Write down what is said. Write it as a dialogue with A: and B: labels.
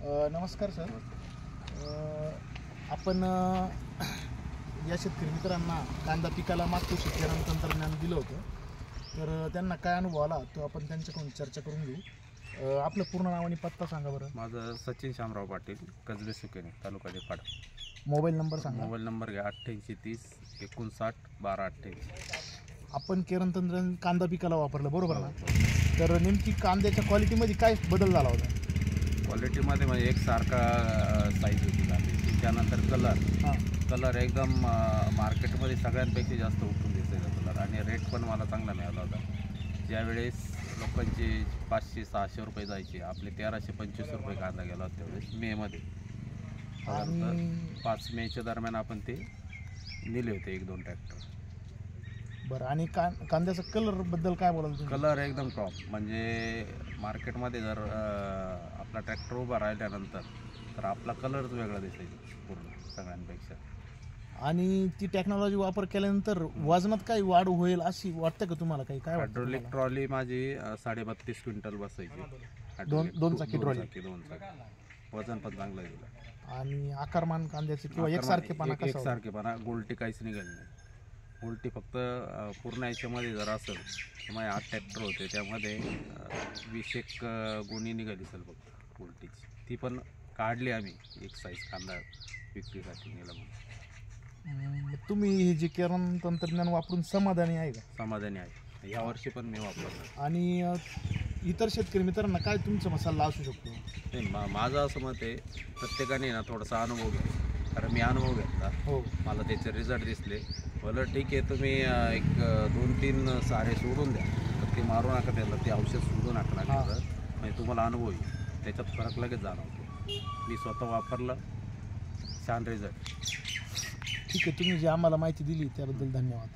A: नमस्कार सर. आपण या शेतकरी मित्रांना कांदा पिकाला मागच्या वर्षी केरन तंत्रज्ञान दिलं होतं, तर त्यांना काय अनुभव आला तो आपण त्यांच्याकडून चर्चा करून घेऊ. आपलं पूर्ण नाव आणि पत्ता सांगा बरं.
B: माझं सचिन शामराव पाटील, कसबे सुकेने, तालुका देपाड.
A: मोबाईल नंबर सांगा.
B: मोबाईल नंबर घ्या 8830 59 12 88.
A: आपण केरन तंत्रज्ञान कांदा पिकाला वापरलं बरोबर ना? तर नेमकी कांद्याच्या क्वालिटीमध्ये काय बदल झाला होता?
B: क्वालिटीमध्ये म्हणजे एकसारखा साईज होती झाली. त्यानंतर कलर एकदम मार्केटमध्ये सगळ्यांपेक्षा जास्त उठून दिसायचा कलर, आणि रेट पण मला चांगला मिळाला होता. ज्यावेळेस लोकांचे 500-600 रुपये जायचे, आपले 1325 रुपये कांदा गेला होता त्यावेळेस मेमध्ये. साधारणतः 5 मेच्या दरम्यान आपण ते नेले होते 1-2 ट्रॅक्टर.
A: बरं, आणि कांद्याचा कलरबद्दल काय बोलाल?
B: कलर एकदम टॉप. म्हणजे मार्केटमध्ये जर आपला ट्रॅक्टर उभा राहिल्यानंतर तर आपला कलरच वेगळा दिसायचा पूर्ण सगळ्यांपेक्षा.
A: आणि ती टेक्नॉलॉजी वापर केल्यानंतर वजनात काही वाढ होईल अशी वाटतं का तुम्हाला? काही काय वाटतं?
B: हायड्रोलिक ट्रॉली माझी 32.5 क्विंटल बसायची.
A: दोन चाकी ट्रॉली.
B: वजन पण चांगलं गेलं.
A: आणि आकारमान कांद्याचे किंवा एकसारखेपणा कसा?
B: एकसारखेपणा, गोलटी काहीच निघाली नाही. उलटी फक्त पूर्ण याच्यामध्ये जर असेल तर माझे 8 ट्रॅक्टर होते, त्यामध्ये 20 गुणी निघाली असेल फक्त उलटीची. ती पण काढली आम्ही, एक साईज कांदा विक्रीसाठी नेला म्हणून.
A: तुम्ही हे जे केरन तंत्रज्ञान वापरून समाधानी आहे का?
B: समाधानी आहे. यावर्षी पण मी वापरणार.
A: आणि इतर शेतकरी मित्रांना काय तुमचा सल्ला असू शकतो?
B: नाही, माझं असं मत आहे, प्रत्येकाने ना थोडासा अनुभव घ्या. कारण मी अनुभव घेतला.
A: हो, मला
B: त्याचे रिझल्ट दिसले. बोला ठीक आहे, तुम्ही एक 2-3 सारे सोडून द्या, तर ते मारू नका, त्याला ते औषध सोडू नका. म्हणजे तुम्हाला अनुभव येईल, त्याच्यात फरक लगेच जाणवतो. मी स्वतः वापरलं, छान रिझल्ट.
A: ठीक आहे, तुम्ही जी आम्हाला माहिती दिली त्याबद्दल धन्यवाद.